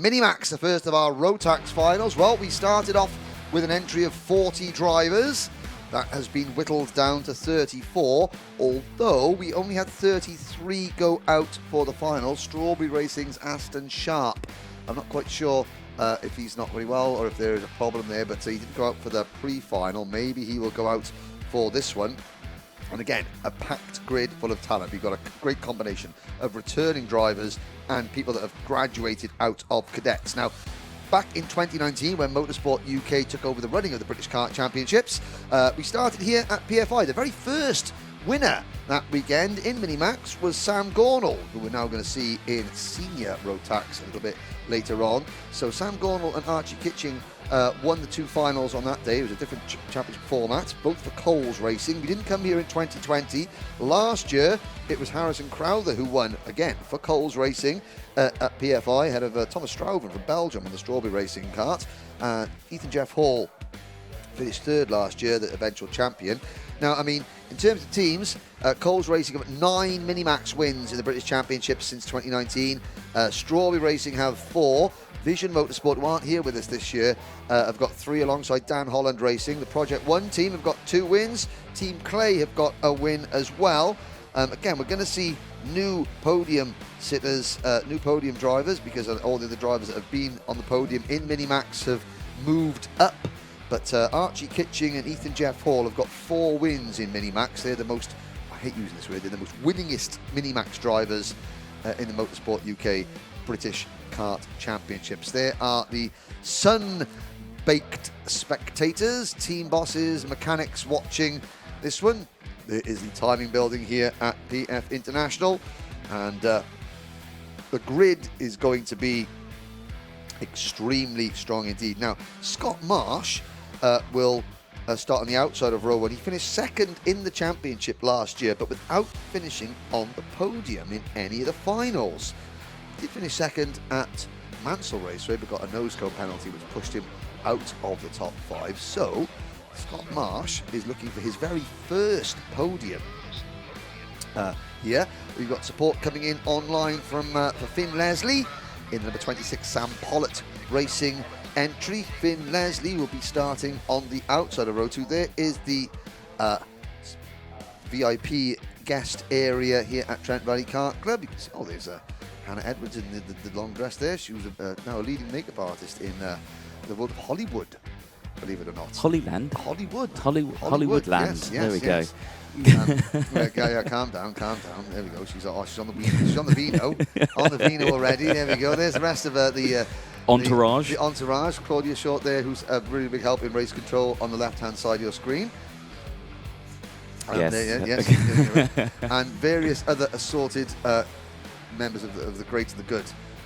Minimax, the first of our Rotax finals. Well, we started off with an entry of 40 drivers. That has been whittled down to 34, although we only had 33 go out for the final. Strawberry Racing's Aston Sharp. I'm not quite sure if he's not very well or if there is a problem there, but he didn't go out for the pre-final. Maybe he will go out for this one. And again, a packed grid full of talent. We've got a great combination of returning drivers and people that have graduated out of cadets. Now, back in 2019, when Motorsport UK took over the running of the British Kart Championships, we started here at PFI. The very first winner that weekend in Minimax was Sam Gornall, who we're now going to see in Senior Rotax a little bit later on. So Sam Gornall and Archie Kitching won the 2 finals on that day. It was a different championship format, both for Coles Racing. We didn't come here in 2020. Last year, it was Harrison Crowther who won, again, for Coles Racing at PFI, ahead of Thomas Strouven from Belgium on the Strawberry Racing kart. Ethan Jeff Hall finished 3rd last year, the eventual champion. Now, I mean, in terms of teams, Coles Racing have 9 Minimax wins in the British Championship since 2019. Strawberry Racing have 4. Vision Motorsport, who aren't here with us this year, have got 3 alongside Dan Holland Racing. The Project 1 team have got 2 wins. Team Clay have got a win as well. Again, we're going to see new podium sitters, new podium drivers, because all the other drivers that have been on the podium in Minimax have moved up. But Archie Kitching and Ethan Jeff Hall have got 4 wins in Minimax. They're the most, I hate using this word, they're the most winningest Minimax drivers in the Motorsport UK British Kart Championships. There are the sun-baked spectators, team bosses, mechanics watching this one. There is the timing building here at PF International, and the grid is going to be extremely strong indeed. Now, Scott Marsh will start on the outside of row 1. He finished 2nd in the championship last year, but without finishing on the podium in any of the finals. He did finish 2nd at Mansell Raceway, but got a nose cone penalty which pushed him out of the top 5. So Scott Marsh is looking for his very first podium here. We've got support coming in online from for Finn Leslie in the number 26 Sam Pollitt Racing entry. Finn Leslie will be starting on the outside of row 2. There is the VIP guest area here at Trent Valley Kart Club. You can see, there's Hannah Edwards in the long dress there. She was now a leading makeup artist in the world of Hollywood, believe it or not. Hollyland? Hollywood land. Yes, there we yes. go. Yeah, calm down. There we go. She's on the Vino. On the Vino already. There we go. There's the rest of the Entourage. The entourage. Claudia Short there, who's a really big help in race control on the left-hand side of your screen. Yes. And various other assorted members of the great and the good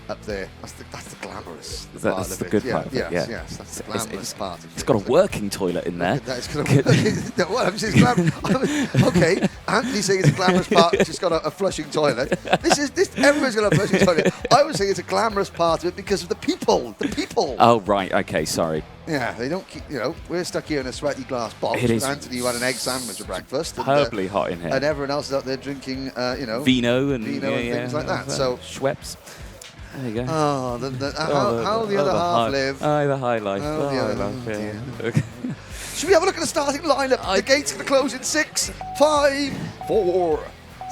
up there. That's the glamorous part of it. The good part of it, yeah. Yes, that's the glamorous part of it. It's got a working toilet in there. That is okay, Anthony's saying it's a glamorous part. It's just got a flushing toilet. Everyone's got a flushing toilet. I was saying it's a glamorous part of it because of the people. Oh, right. Okay, sorry. Yeah, they don't keep, we're stuck here in a sweaty glass box with Anthony, who had an egg sandwich for breakfast. Terribly hot in here. And everyone else is out there drinking, Vino and things like that. So Schweppes. There you go. Oh, how the other half live. Oh, the high life. Okay. Should we have a look at the starting lineup? The gate's going to close in 6, 5, 4,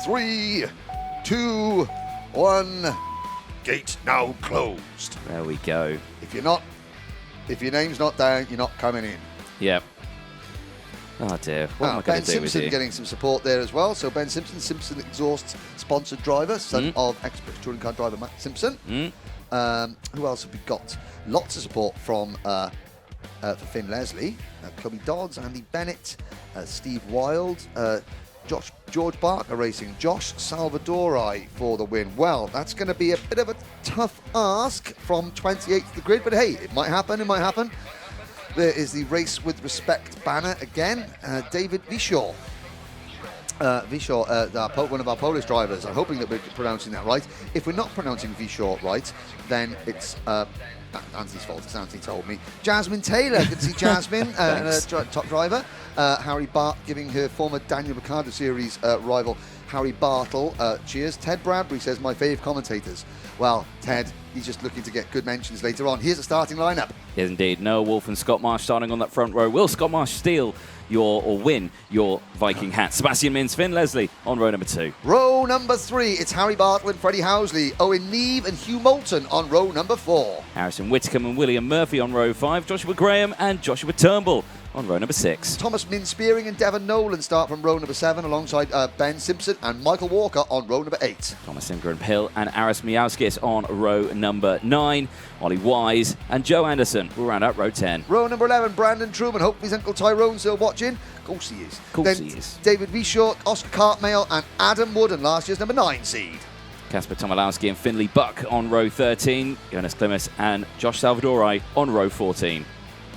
3, 2, 1. Gate now closed. There we go. If your name's not down, you're not coming in. Yep. Oh dear. What am I going to do with you? Ben Simpson getting some support there as well. So Ben Simpson, Simpson Exhaust sponsored driver, son of ex-British touring car driver Matt Simpson. Who else have we got? Lots of support from for Finn Leslie, Chloe Dodds, Andy Bennett, Steve Wild, George Barker Racing, Josh Salvadori for the win. Well, that's going to be a bit of a tough ask from 28th to the grid, but hey, it might happen. There is the Race with Respect banner again. David Vishaw. One of our Polish drivers. I'm hoping that we're pronouncing that right. If we're not pronouncing Vishaw right, then it's Anthony's fault, as Anthony told me. Jasmine Taylor, good to see Jasmine, top driver. Harry Bart giving her former Daniel Ricciardo Series rival Harry Bartle cheers. Ted Bradbury says, my fave commentators. Well, Ted, he's just looking to get good mentions later on. Here's the starting lineup. Yes, indeed. Noah Wolfe and Scott Marsh starting on that front row. Will Scott Marsh steal win your Viking hat? Sebastian Minz, Finn Leslie on row number 2. Row number 3, it's Harry Bartle and Freddie Housley, Owen Neve and Hugh Moulton on row number 4. Harrison Whitcomb and William Murphy on row 5. Joshua Graham and Joshua Turnbull on row number 6. Thomas Min-Spearing and Devon Nolan start from row number 7 alongside Ben Simpson and Michael Walker on row number 8. Thomas Imgren-Hill and Aris Miauskis on row number 9. Ollie Wise and Joe Anderson will round out row 10. Row number 11, Brandon Truman. Hopefully his Uncle Tyrone's still watching. Of course he is. Of course he is. David Wieshort, Oscar Cartmail and Adam Wooden, last year's number 9 seed. Kasper Tomolowski and Finley Buck on row 13. Jonas Klimas and Josh Salvadori on row 14.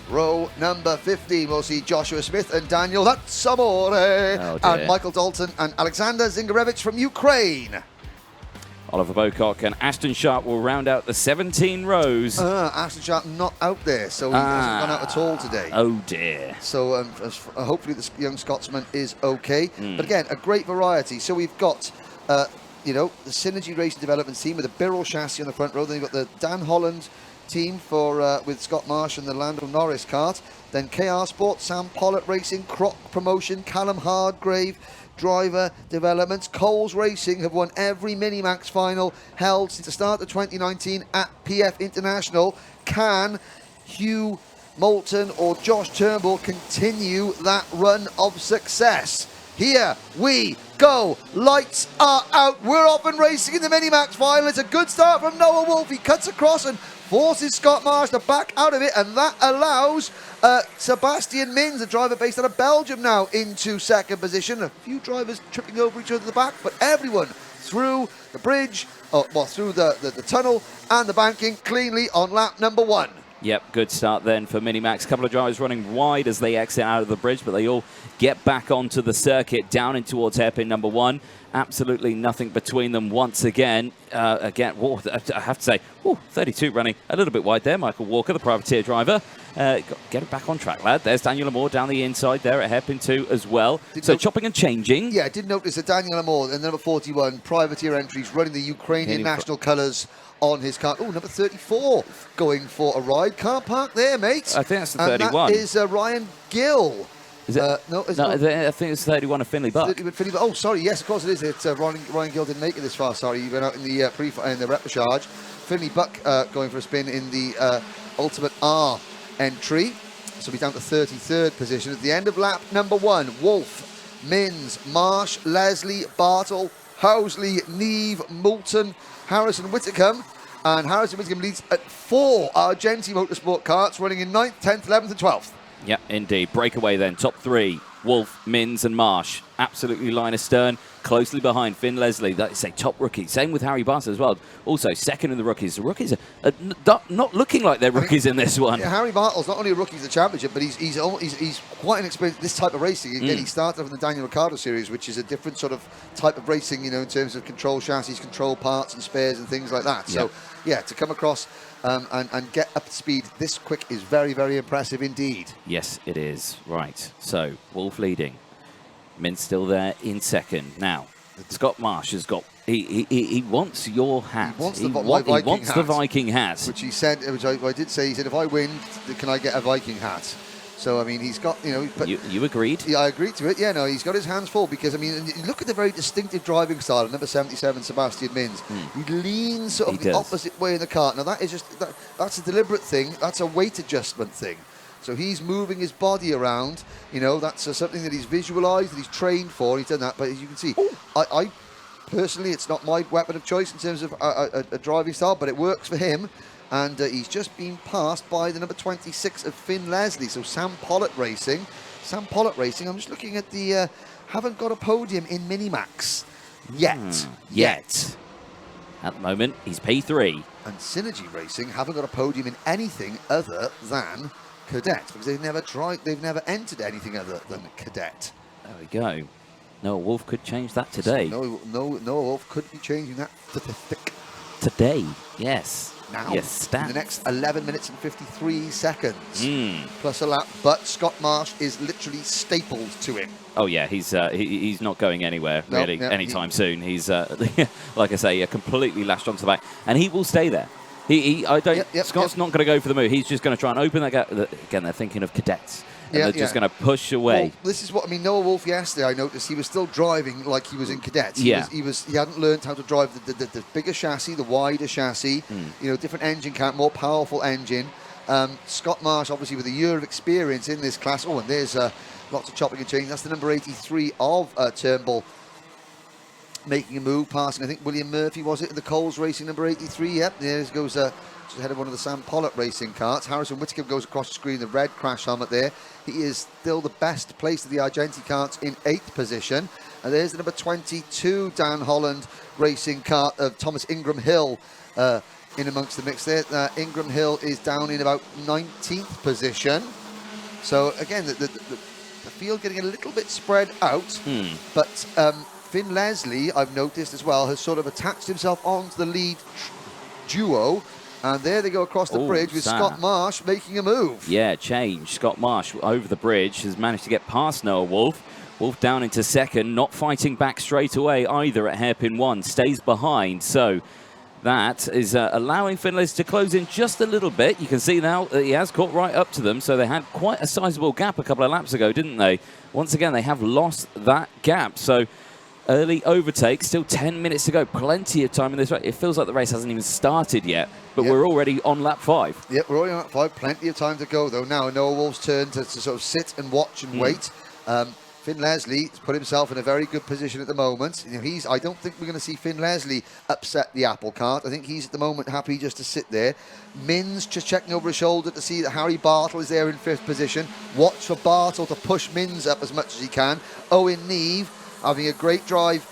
Row number 15, we'll see Joshua Smith and Daniel Samore and Michael Dalton and Alexander Zingarevich from Ukraine. Oliver Bocock and Ashton Sharp will round out the 17 rows. Ashton Sharp not out there, so he hasn't gone out at all today. Oh dear. So hopefully this young Scotsman is okay. But again, a great variety. So we've got, the Synergy Racing Development team with a Birrell chassis on the front row. Then you've got the Dan Holland team with Scott Marsh and the Lando Norris kart. Then KR Sport, Sam Pollitt Racing, Croc Promotion, Callum Hardgrave Driver Developments. Coles Racing have won every Minimax final held since the start of 2019 at PF International. Can Hugh Moulton or Josh Turnbull continue that run of success? Here we go. Lights are out. We're off and racing in the Minimax final. It's a good start from Noah Wolfe. He cuts across and forces Scott Marsh to back out of it, and that allows Sebastian Minz, a driver based out of Belgium now, into second position. A few drivers tripping over each other at the back, but everyone through the bridge, through the tunnel and the banking cleanly on lap number 1. Yep, good start then for Minimax. A couple of drivers running wide as they exit out of the bridge, but they all get back onto the circuit down in towards hairpin number 1. Absolutely nothing between them once again. I have to say, 32 running a little bit wide there. Michael Walker, the privateer driver. Get it back on track, lad. There's Daniel Amore down the inside there at hairpin 2 as well. Chopping and changing. Yeah, I did notice that Daniel Amore, and number 41, privateer entries, running the Ukrainian national colours on his car. Oh, number 34 going for a ride. Car park there, mate. I think that's the 31. That is Ryan Gill. Is it? No, I think it's 31 of Finley Buck. Oh, sorry. Yes, of course it is. It's Ryan Gill didn't make it this far. Sorry, he went out in the in the repechage. Finley Buck going for a spin in the Ultimate R entry. So we're down to 33rd position. At the end of lap number 1, Wolfe, Minz, Marsh, Leslie, Bartle, Housley, Neve, Moulton, Harrison Whitcomb. And Harrison Whitcomb leads at 4 Argenti Motorsport karts, running in 9th, 10th, 11th and 12th. Yeah, indeed. Breakaway then. Top 3. Wolfe, Minz and Marsh. Absolutely line astern. Closely behind Finn Leslie. That's a top rookie. Same with Harry Bartle as well. Also, second in the rookies. The rookies are not looking like they're rookies in this one. Yeah, Harry Bartle's not only a rookie in the championship, but he's quite inexperienced this type of racing. Again, he started off in the Daniel Ricciardo Series, which is a different sort of type of racing, in terms of control chassis, control parts and spares and things like that. So, to come across and get up to speed this quick is very, very impressive indeed. Yes, it is. Right. So, Wolfe leading. Minz still there in second. Now, Scott Marsh has got... He wants your hat. He wants the Viking hat. Which he said, which I did say, he said, if I win, can I get a Viking hat? So, I mean, he's got, But you agreed? Yeah, I agreed to it. Yeah, no, he's got his hands full because, I mean, look at the very distinctive driving style of number 77, Sebastian Minz. He leans sort of the opposite way in the kart. Now, that is just, that's a deliberate thing. That's a weight adjustment thing. So he's moving his body around. That's something that he's visualised, that he's trained for. He's done that. But as you can see, I personally, it's not my weapon of choice in terms of a driving style, but it works for him. And he's just been passed by the number 26 of Finn Leslie. So Sam Pollitt Racing. I'm just looking at the... haven't got a podium in Minimax yet. At the moment, he's P3. And Synergy Racing haven't got a podium in anything other than Cadet, because they've never entered anything other than Cadet. There we go. Noah Wolfe could change that today. So Noah Wolfe could be changing that statistic. Today, yes. now. Yes, in the next 11 minutes and 53 seconds. Plus a lap. But Scott Marsh is literally stapled to him. Oh yeah, he's not going anywhere really anytime soon. He's like I say, completely lashed onto the back, and he will stay there. Scott's not going to go for the move. He's just going to try and open that gap. Again, they're thinking of cadets. And they're just going to push away. Well, this is what I mean. Noah Wolfe yesterday, I noticed he was still driving like he was in cadets. He hadn't learned how to drive the bigger chassis, the wider chassis. Different engine count, more powerful engine. Scott Marsh, obviously, with a year of experience in this class. Oh, and there's lots of chopping and changing. That's the number 83 of Turnbull making a move, passing, I think, William Murphy, was it, in the Coles Racing number 83? Yep, there goes just ahead of one of the Sam Pollock racing carts. Harrison Whittaker goes across the screen, the red crash helmet there. He is still the best placed of the Argenti carts in 8th position. And there's the number 22 Dan Holland racing cart of Thomas Ingram Hill in amongst the mix there. Ingram Hill is down in about 19th position. So again, the field getting a little bit spread out, but Finn Leslie, I've noticed as well, has sort of attached himself onto the lead duo. And there they go across the bridge with Scott Marsh making a move. Yeah, change. Scott Marsh over the bridge has managed to get past Noah Wolfe. Wolfe down into second, not fighting back straight away either at hairpin 1, stays behind. So that is allowing Finn Leslie to close in just a little bit. You can see now that he has caught right up to them. So they had quite a sizable gap a couple of laps ago, didn't they? Once again, they have lost that gap. So early overtake, still 10 minutes to go. Plenty of time in this race. It feels like the race hasn't even started yet, but we're already on lap 5. Yep, we're already on lap 5. Plenty of time to go, though. Now Noah Wolfe's turn to sort of sit and watch and wait. Finn Leslie has put himself in a very good position at the moment. I don't think we're going to see Finn Leslie upset the apple cart. I think he's at the moment happy just to sit there. Minz just checking over his shoulder to see that Harry Bartle is there in 5th position. Watch for Bartle to push Minz up as much as he can. Owen Neve having a great drive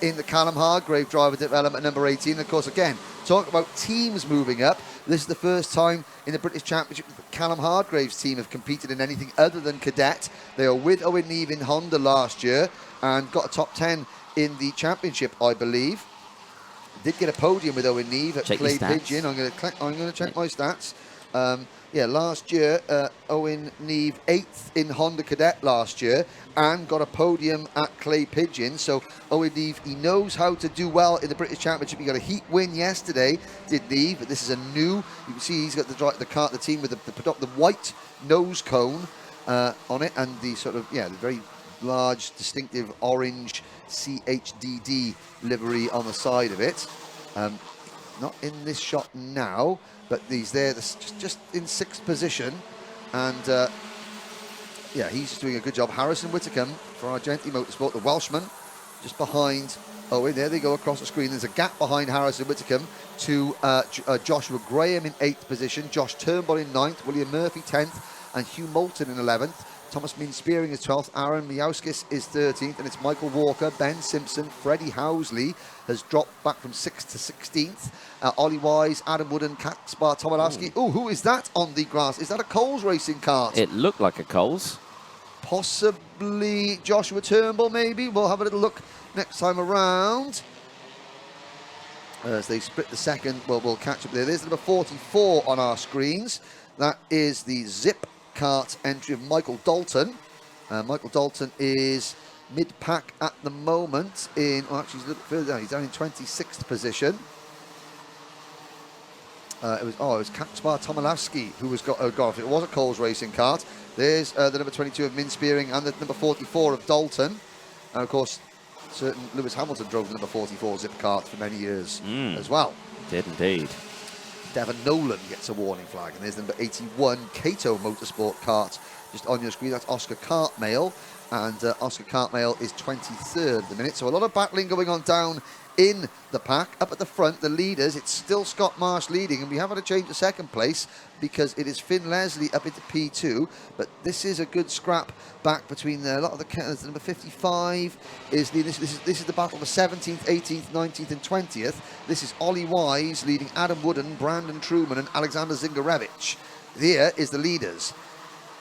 in the Callum Hargrave driver development number 18. And of course, again, talk about teams moving up. This is the first time in the British Championship that Callum Hargrave's team have competed in anything other than cadet. They were with Owen Neve in Honda last year and got a top 10 in the championship, I believe. Did get a podium with Owen Neve at Clay Pigeon. I'm going to check my stats. Last year, Owen Neve 8th in Honda Cadet last year and got a podium at Clay Pigeon. So Owen Neve, he knows how to do well in the British Championship. He got a heat win yesterday, did Neve, but this is a new, you can see he's got the team with the white nose cone on it and the sort of, the very large, distinctive orange CHDD livery on the side of it. Not in this shot now, but he's there just in 6th position. And he's doing a good job. Harrison Whittaker for Argenti Motorsport, the Welshman, just behind Owen. There they go across the screen. There's a gap behind Harrison Whittaker to Joshua Graham in 8th position, Josh Turnbull in 9th, William Murphy 10th, and Hugh Moulton in 11th. Thomas Minz Spearing is 12th, Aaron Miauskis is 13th, and it's Michael Walker, Ben Simpson, Freddie Housley has dropped back from 6th to 16th. Ollie Wise, Adam Wooden, Kaspar Tomalowski. Oh, who is that on the grass? Is that a Coles racing cart? It looked like a Coles. Possibly Joshua Turnbull, maybe. We'll have a little look next time around. As they split the second, we'll catch up there. There's number 44 on our screens. That is the Zip Kart entry of Michael Dalton. Michael Dalton is mid-pack at the moment he's a little further down. He's down in 26th position. It was Kaspar Tomalowski who was got off. It was a Coles racing cart. There's the number 22 of Minz Spearing and the number 44 of Dalton. And of course, certain Lewis Hamilton drove the number 44 Zip Kart for many years as well. Did indeed. Devon Nolan gets a warning flag, and there's number 81 Cato Motorsport cart just on your screen. That's Oscar Cartmail, and Oscar Cartmail is 23rd at the minute. So a lot of battling going on down in the pack. Up at the front, the leaders, it's still Scott Marsh leading, and we have had to change to 2nd place because it is Finn Leslie up into P2. But this is a good scrap back between a lot of the number 55 is leading. This is the battle for 17th, 18th, 19th, and 20th. This is Ollie Wise leading Adam Wooden, Brandon Truman, and Alexander Zingarevich. Here is the leaders.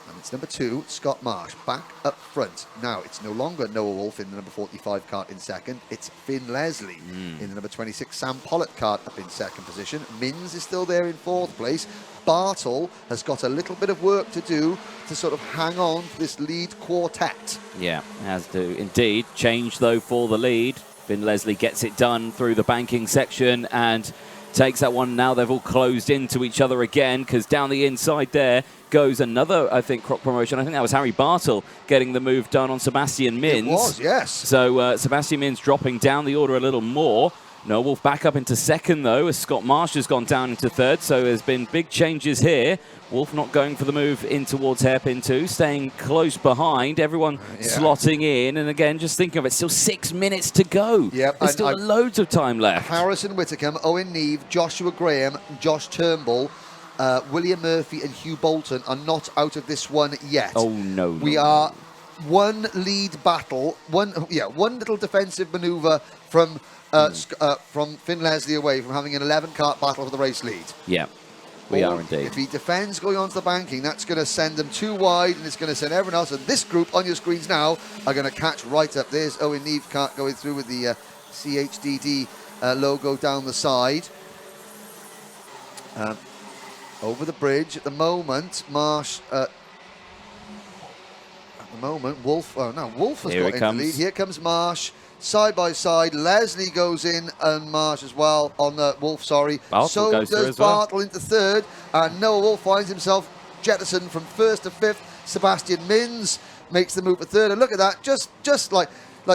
And it's number 2, Scott Marsh, back up front. Now, it's no longer Noah Wolfe in the number 45 kart in second. It's Finn Leslie in the number 26 Sam Pollitt kart up in second position. Minz is still there in 4th place. Bartle has got a little bit of work to do to sort of hang on to this lead quartet. Yeah, has to indeed. Change, though, for the lead. Finn Leslie gets it done through the banking section and takes that one. Now they've all closed into each other again, because down the inside there goes another, I think, crop promotion. I think that was Harry Bartle getting the move done on Sebastian Minz. It was, yes. So Sebastian Minz dropping down the order a little more. No, Wolfe back up into second, though, as Scott Marsh has gone down into third. So there's been big changes here. Wolfe not going for the move in towards hairpin 2, staying close behind. Everyone slotting in. And again, just thinking of it, still 6 minutes to go. Yep, There's still loads of time left. Harrison Whitcomb, Owen Neve, Joshua Graham, Josh Turnbull, William Murphy and Hugh Bolton are not out of this one yet. Oh, no. We are one lead battle, one little defensive manoeuvre from Finn Leslie away from having an 11-kart battle for the race lead. Yeah, we are indeed. If he defends going on to the banking, that's going to send them too wide, and it's going to send everyone else. And this group on your screens now are going to catch right up. There's Owen Neve kart going through with the CHDD logo down the side. Over the bridge at the moment, Marsh. At the moment, Wolfe. Oh no, Wolfe has got into the lead. Here comes Marsh. Side by side, Leslie goes in and Marsh as well on the Wolfe, sorry. Bartle so does Bartle into third, and Noah Wolfe finds himself jettisoned from 1st to 5th. Sebastian Minz makes the move to third, and look at that, just like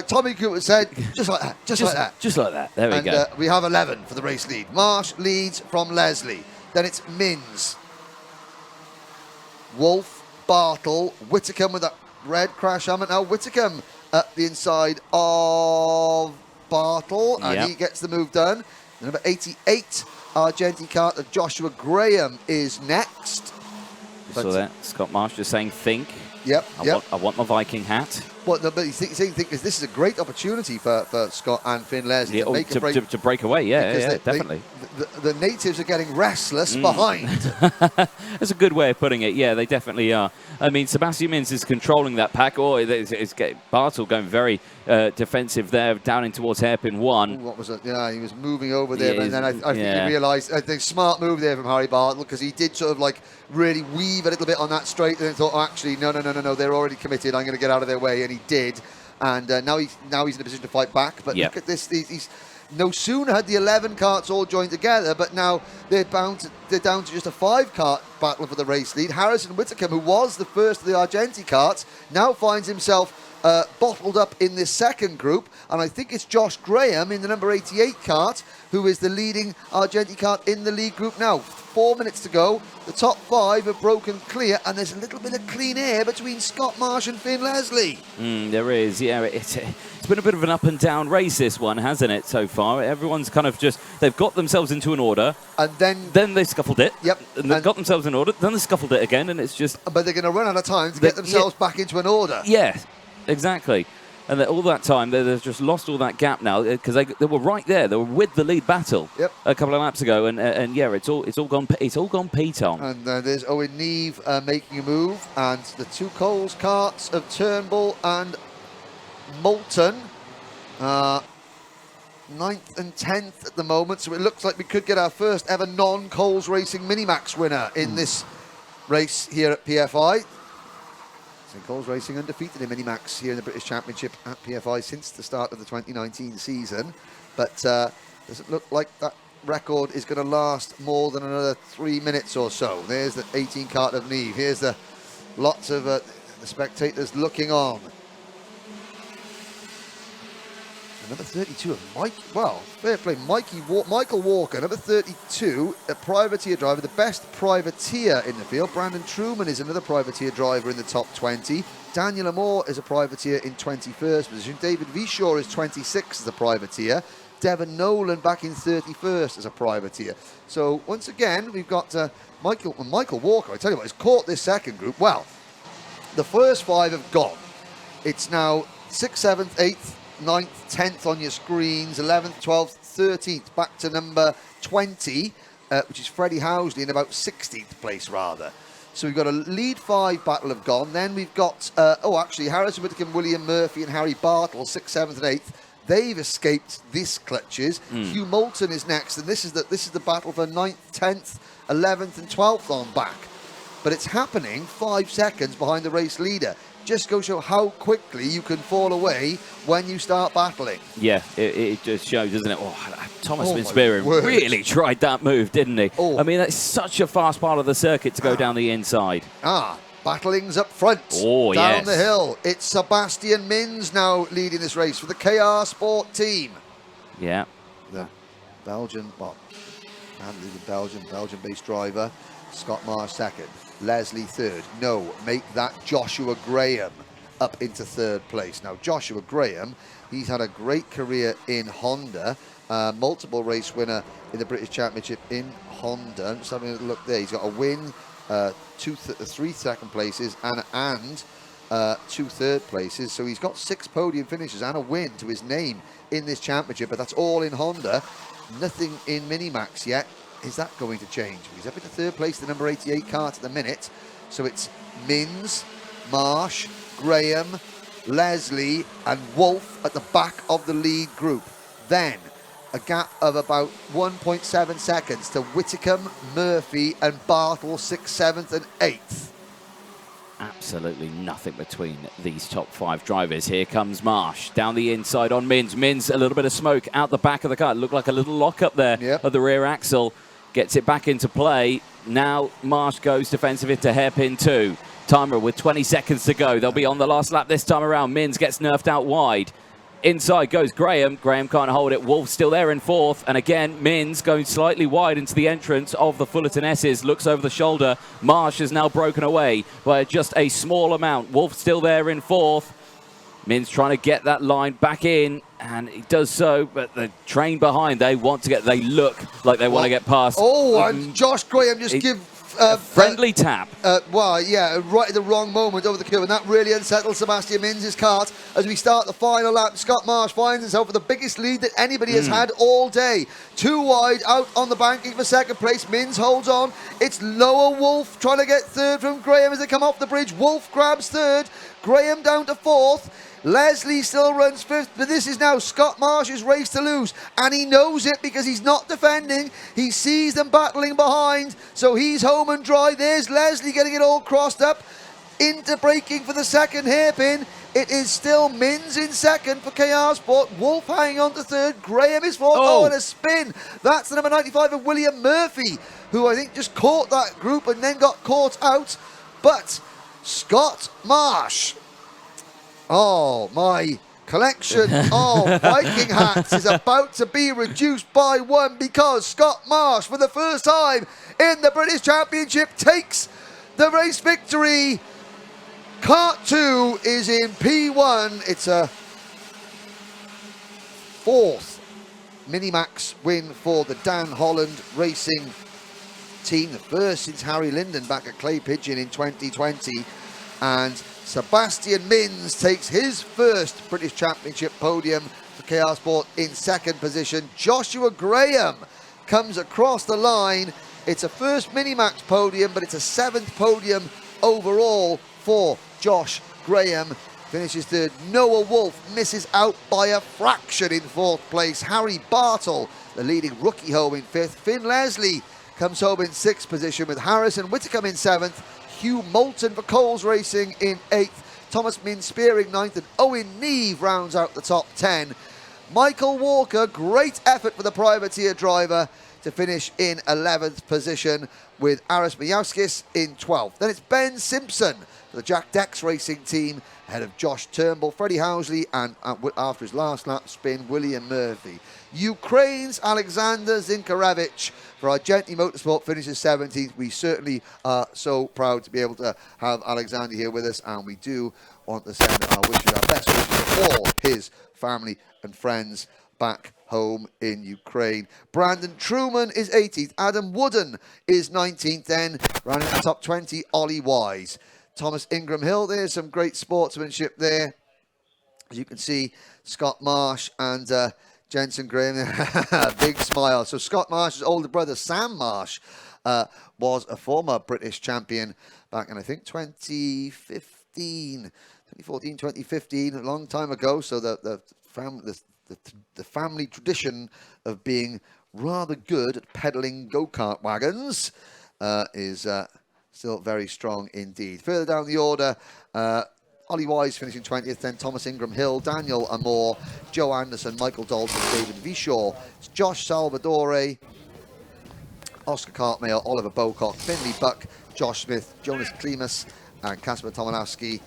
Tommy Cooper said, just like that, just like that. Just like that, there we go. We have 11 for the race lead. Marsh leads from Leslie, then it's Minz, Wolfe, Bartle, Whitcomb with that red crash helmet. Now Whitcomb at the inside of Bartle, and he gets the move done. The number 88 Argenti kart of Joshua Graham is next. You saw that? Scott Marsh just saying, think. Yep, I want my Viking hat. But you think this is a great opportunity for Scott and Finn Leslie to make a break. To break away, definitely. The natives are getting restless behind. That's a good way of putting it. Yeah, they definitely are. I mean, Sebastian Minz is controlling that pack. It's Bartle going very defensive there, down in towards hairpin 1. Ooh, what was it? Yeah, he was moving over there, and then I think he realised the smart move there from Harry Bartle, because he did sort of like really weave a little bit on that straight, and then thought, oh, actually, no, they're already committed. I'm going to get out of their way, and he did. And now he's in a position to fight back. But look at this. He's no sooner had the 11 karts all joined together, but now they're down to just a 5-kart battle for the race lead. Harrison Whitcomb, who was the first of the Argenti karts, now finds himself bottled up in this second group, and I think it's Josh Graham in the number 88 kart who is the leading Argenti kart in the lead group now. 4 minutes to go. The top 5 have broken clear, and there's a little bit of clean air between Scott Marsh and Finn Leslie. There is, yeah. It's been a bit of an up and down race, this one, hasn't it, so far? Everyone's kind of they've got themselves into an order, and then they scuffled it. Yep. And they've got themselves in order, then they scuffled it again, and it's just... But they're going to run out of time to get themselves back into an order. Yeah, exactly. And all that time, they've just lost all that gap now, because they were right there. They were with the lead battle a couple of laps ago, and yeah, it's all gone Pete on. And there's Owen Neve making a move, and the 2 Coles karts of Turnbull and Moulton, 9th and 10th at the moment. So it looks like we could get our first ever non-Coles Racing Minimax winner in this race here at PFI. St Coles Racing undefeated in Minimax here in the British Championship at PFI since the start of the 2019 season. But does it look like that record is going to last more than another 3 minutes or so? There's the 18 kart of Neve. Here's the lots of the spectators looking on. Number 32 of Mike. Well, fair play. Michael Walker, number 32, a privateer driver, the best privateer in the field. Brandon Truman is another privateer driver in the top 20. Daniel Amore is a privateer in 21st position. David Vishaw is 26th as a privateer. Devon Nolan back in 31st as a privateer. So once again, we've got Michael Walker. I tell you what, has caught this second group. Well, the first 5 have gone. It's now 6th, 7th, 8th, 9th, 10th on your screens, 11th, 12th, 13th, back to number 20, which is Freddie Housley in about 16th place rather. So we've got a lead 5 battle have gone. Then we've got, actually, Harrison Whittaker, William Murphy and Harry Bartle, 6th, 7th and 8th. They've escaped this clutches. Hugh Moulton is next, and this is the battle for 9th, 10th, 11th and 12th on back. But it's happening 5 seconds behind the race leader. Just go show how quickly you can fall away when you start battling. Yeah, it just shows, doesn't it? Oh, Thomas Minz really tried that move, didn't he? Oh. I mean, that's such a fast part of the circuit to go down the inside. Battling's up front. Oh, down the hill. It's Sebastian Minz now leading this race for the KR Sport team. Yeah. The Belgian Belgian-based driver. Scott Marsh 2nd. Leslie 3rd. No, make that Joshua Graham up into 3rd place. Now, Joshua Graham, he's had a great career in Honda. Multiple race winner in the British Championship in Honda. I'm just having a look there. He's got a win, 3 2nd places and 2 3rd places. So he's got 6 podium finishes and a win to his name in this championship. But that's all in Honda. Nothing in Minimax yet. Is that going to change? He's up into 3rd place, the number 88 kart at the minute. So it's Minz, Marsh, Graham, Leslie and Wolfe at the back of the lead group. Then a gap of about 1.7 seconds to Whitcomb, Murphy and Bartle, 6th, 7th and 8th. Absolutely nothing between these top 5 drivers. Here comes Marsh down the inside on Minz. Minz, a little bit of smoke out the back of the car. It looked like a little lock up there of the rear axle. Gets it back into play. Now Marsh goes defensive into hairpin 2. Timer with 20 seconds to go. They'll be on the last lap this time around. Minz gets nerfed out wide. Inside goes Graham. Graham can't hold it. Wolfe still there in 4th. And again, Minz going slightly wide into the entrance of the Fullerton S's. Looks over the shoulder. Marsh is now broken away by just a small amount. Wolfe still there in 4th. Minz trying to get that line back in, and he does so, but the train behind, they look like they want to get past. And Josh Graham just give a friendly tap. Right at the wrong moment over the curve, and that really unsettled Sebastian Minz's kart as we start the final lap. Scott Marsh finds himself with the biggest lead that anybody has had all day. 2 wide out on the banking for 2nd place. Minz holds on. It's lower Wolfe trying to get 3rd from Graham as they come off the bridge. Wolfe grabs 3rd. Graham down to 4th. Leslie still runs 5th, but this is now Scott Marsh's race to lose, and he knows it because he's not defending. He sees them battling behind, so he's home and dry. There's Leslie getting it all crossed up into braking for the 2nd hairpin. It is still Minz in 2nd for KR Sport. Wolfe hanging on to 3rd. Graham is 4th. And a spin. That's the number 95 of William Murphy, who I think just caught that group and then got caught out. But Scott Marsh, my collection of Viking hats is about to be reduced by 1 because Scott Marsh, for the first time in the British Championship, takes the race victory. Kart 2 is in P1. It's a 4th Minimax win for the Dan Holland Racing team, the first since Harry Linden back at Clay Pigeon in 2020. And Sebastian Minz takes his first British Championship podium for KR Sport in 2nd position. Joshua Graham comes across the line. It's a first Minimax podium, but it's a 7th podium overall for Josh Graham. Finishes 3rd. Noah Wolfe misses out by a fraction in 4th place. Harry Bartle, the leading rookie, home in 5th. Finn Leslie comes home in 6th position with Harrison Whitcomb in 7th. Hugh Moulton for Coles Racing in 8th. Thomas Minz Spearing 9th, and Owen Neve rounds out the top 10. Michael Walker, great effort for the privateer driver to finish in 11th position with Aris Majauskis in 12th. Then it's Ben Simpson for the Jack Dex Racing team ahead of Josh Turnbull, Freddie Housley, and after his last lap spin, William Murphy. Ukraine's Alexander Zinkarevich for Argenti Motorsport finishes 17th. We certainly are so proud to be able to have Alexander here with us, and we do want to send our wishes, our best wishes to all his family and friends back home in Ukraine. Brandon Truman is 18th. Adam Wooden is 19th. Then rounding the top 20, Ollie Wise. Thomas Ingram Hill, there's some great sportsmanship there. As you can see, Scott Marsh and Jensen Graham, big smile. So Scott Marsh's older brother, Sam Marsh, was a former British champion back in, I think, 2014, 2015, a long time ago. So the family tradition of being rather good at peddling go-kart wagons is still very strong indeed. Further down the order, Ollie Wise finishing 20th, then Thomas Ingram Hill, Daniel Amore, Joe Anderson, Michael Dalton, David Vishaw, Josh Salvadore, Oscar Cartmail, Oliver Bocock, Finley Buck, Josh Smith, Jonas Klimas, and Kasper Tomanowski.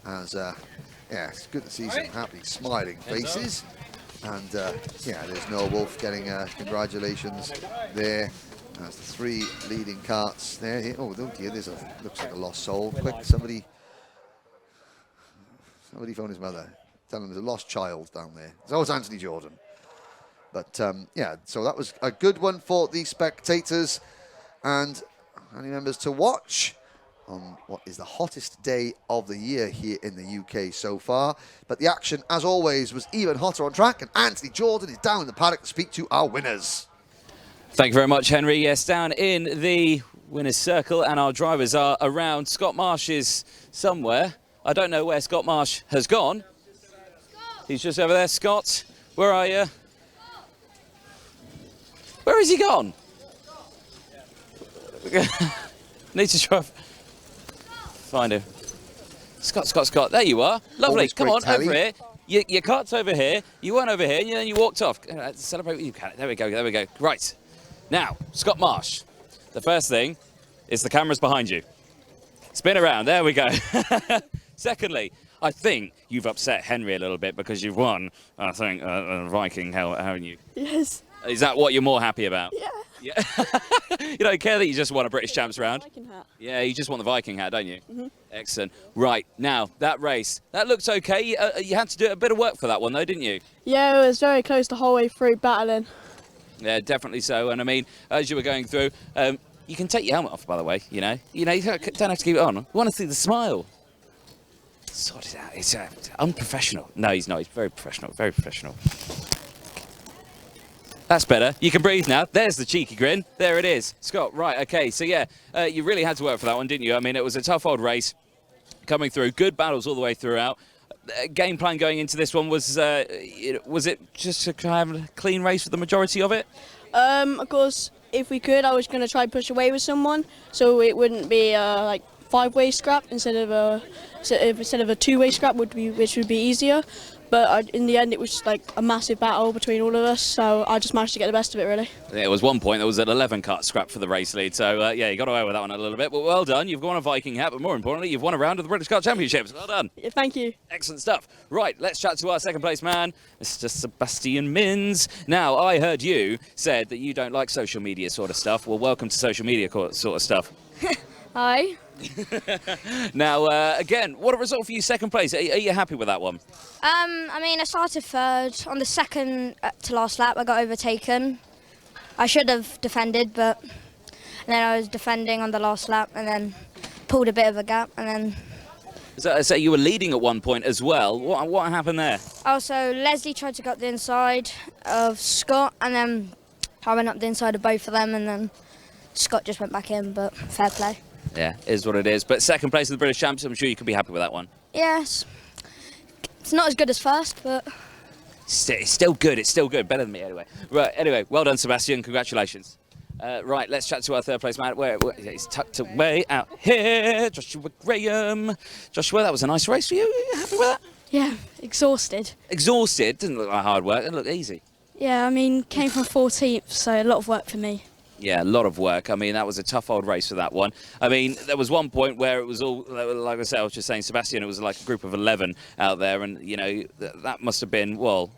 As yeah, it's good to see some happy, smiling faces. And yeah, there's Noah Wolfe getting congratulations there. That's the 3 leading karts there. Oh dear, there's looks like a lost soul. Quick, somebody phone his mother. Tell him there's a lost child down there. So it's Anthony Jordan. But yeah, so that was a good one for the spectators and any members to watch on what is the hottest day of the year here in the UK so far. But the action, as always, was even hotter on track, and Anthony Jordan is down in the paddock to speak to our winners. Thank you very much, Henry. Yes, down in the winner's circle, and our drivers are around. Scott Marsh is somewhere. I don't know where Scott Marsh has gone. He's just over there. Scott, where are you? Where has he gone? Need to try find him. Scott. There you are. Lovely. Always Come on, telly. over here. Your cart's over here. You weren't over here, and then you walked off. Celebrate with you, Cat. There we go. Right. Now, Scott Marsh. The first thing is the camera's behind you. Spin around. There we go. Secondly, I think you've upset Henry a little bit because you've won, I think, Viking, haven't you? Yes. Is that what you're more happy about? Yeah. You don't care that you just won a British Champs round? Viking hat. Yeah, you just want the Viking hat, don't you? Mm-hmm. Excellent. Right, now, that race, that looks okay. You had to do a bit of work for that one, though, didn't you? Yeah, it was very close the whole way through battling. Yeah, definitely so. And I mean, as you were going through, you can take your helmet off, by the way, you know. You don't have to keep it on. We want to see the smile. Sort it out. It's unprofessional. No, he's not. He's very professional. Very professional. That's better. You can breathe now. There's the cheeky grin. There it is. Scott, right, okay. So, yeah, you really had to work for that one, didn't you? I mean, it was a tough old race coming through. Good battles all the way throughout. Game plan going into this one was it just to kind of have a clean race for the majority of it? Of course, if we could, I was going to try and push away with someone so it wouldn't be like 5-way scrap instead of a 2-way scrap, which would be easier. But in the end, it was like a massive battle between all of us, so I just managed to get the best of it, really. Yeah, it was one point, there was an 11-cut scrap for the race lead, so yeah, you got away with that one a little bit. But well done, you've won a Viking hat, but more importantly, you've won a round of the British Kart Championships. Well done. Yeah, thank you. Excellent stuff. Right, let's chat to our second place man, Mr. Sebastian Minz. Now, I heard you said that you don't like social media sort of stuff. Well, welcome to social media sort of stuff. Hi. Now, again, what a result for you, second place. Are you happy with that one? I mean, I started third. On the second to last lap, I got overtaken. I should have defended, but then I was defending on the last lap and then pulled a bit of a gap and then... So you were leading at one point as well. What happened there? Also, Leslie tried to go up the inside of Scott and then I went up the inside of both of them and then Scott just went back in, but fair play. Yeah, is what it is. But second place in the British Champs, I'm sure you could be happy with that one. Yes. It's not as good as first, but... It's still good. It's still good. Better than me, anyway. Right, anyway, well done, Sebastian. Congratulations. Right, let's chat to our third place man. Where he's tucked away out here. Joshua Graham. Joshua, that was a nice race for you. Are you happy with that? Yeah, exhausted. Exhausted? Didn't look like hard work. It looked easy. Yeah, I mean, came from 14th, so a lot of work for me. Yeah, a lot of work. I mean, that was a tough old race for that one. I mean, there was one point where it was all, like I said, I was just saying, Sebastian, it was like a group of 11 out there, and, you know, that must have been, well,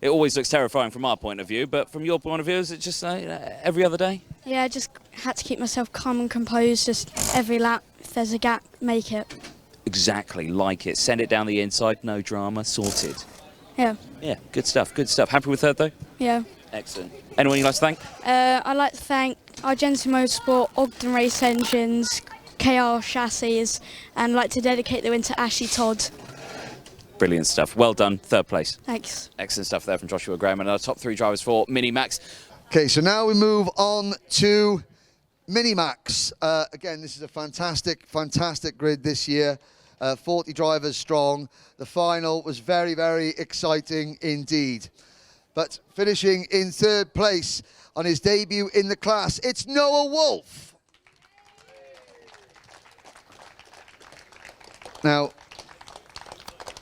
it always looks terrifying from our point of view, but from your point of view, is it just every other day? Yeah, I just had to keep myself calm and composed, just every lap, if there's a gap, make it. Exactly, like it. Send it down the inside, no drama, sorted. Yeah. Yeah, good stuff, good stuff. Happy with third, though? Yeah. Excellent. Anyone you'd like to thank? I'd like to thank Argentina Motorsport, Ogden Race Engines, KR Chassis, and I'd like to dedicate the win to Ashley Todd. Brilliant stuff. Well done. Third place. Thanks. Excellent stuff there from Joshua Graham and our top three drivers for Mini Max. Okay, so now we move on to Minimax. Again, this is a fantastic, fantastic grid this year. 40 drivers strong. The final was very, very exciting indeed. But finishing in third place on his debut in the class, it's Noah Wolfe. Now,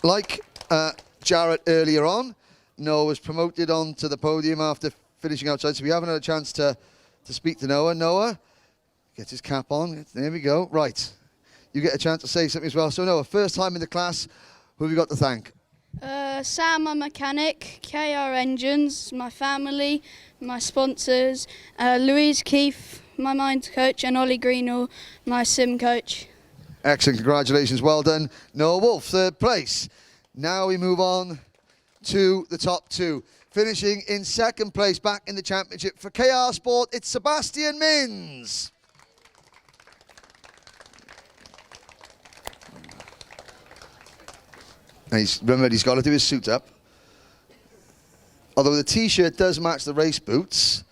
like Jarrett earlier on, Noah was promoted onto the podium after finishing outside, so we haven't had a chance to speak to Noah. Noah, gets his cap on. There we go. Right. You get a chance to say something as well. So, Noah, first time in the class, who have you got to thank? Sam, my mechanic, KR Engines, my family, my sponsors, Louise Keefe, my mind coach, and Ollie Greenall, my sim coach. Excellent. Congratulations. Well done. Noah Wolfe, third place. Now we move on to the top two. Finishing in second place back in the championship for KR Sport, it's Sebastian Minz. Remember, he's got to do his suit up. Although the T-shirt does match the race boots.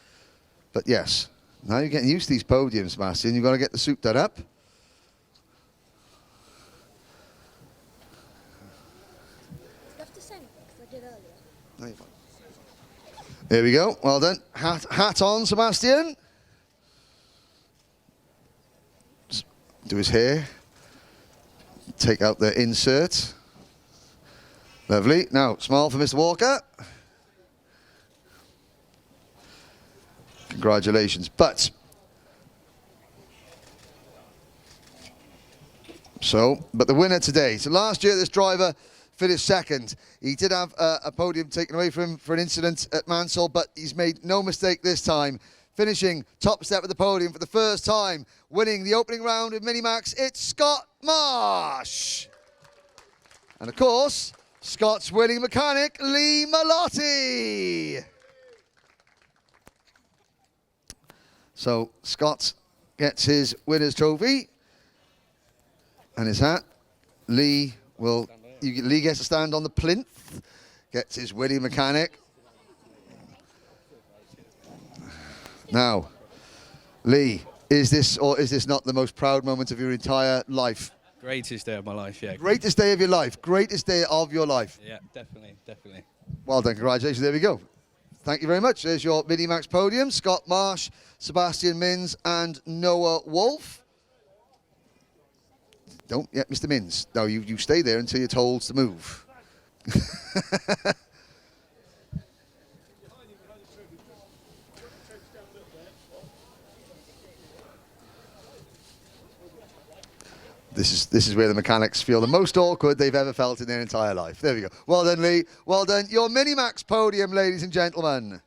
But yes, now you're getting used to these podiums, Sebastian. You've got to get the suit done up. No, you're fine. There we go. Well done. Hat on, Sebastian. Just do his hair. Take out the insert. Lovely. Now, smile for Mr. Walker. Congratulations. But the winner today. So last year, this driver finished second. He did have a podium taken away from him for an incident at Mansell, but he's made no mistake this time. Finishing top step of the podium for the first time, winning the opening round of Minimax, it's Scott Marsh. And of course, Scott's winning mechanic, Lee Malotti. So Scott gets his winner's trophy and his hat. Lee gets to stand on the plinth, gets his winning mechanic. Now, Lee, is this or is this not the most proud moment of your entire life? Greatest day of my life, yeah. Greatest day of your life. Greatest day of your life. Yeah, definitely, definitely. Well done. Congratulations. There we go. Thank you very much. There's your Minimax podium. Scott Marsh, Sebastian Minz, and Noah Wolfe. Don't, yeah, Mr. Minz. No, you stay there until you're told to move. This is where the mechanics feel the most awkward they've ever felt in their entire life. There we go. Well done, Lee. Well done. Your Minimax podium, ladies and gentlemen.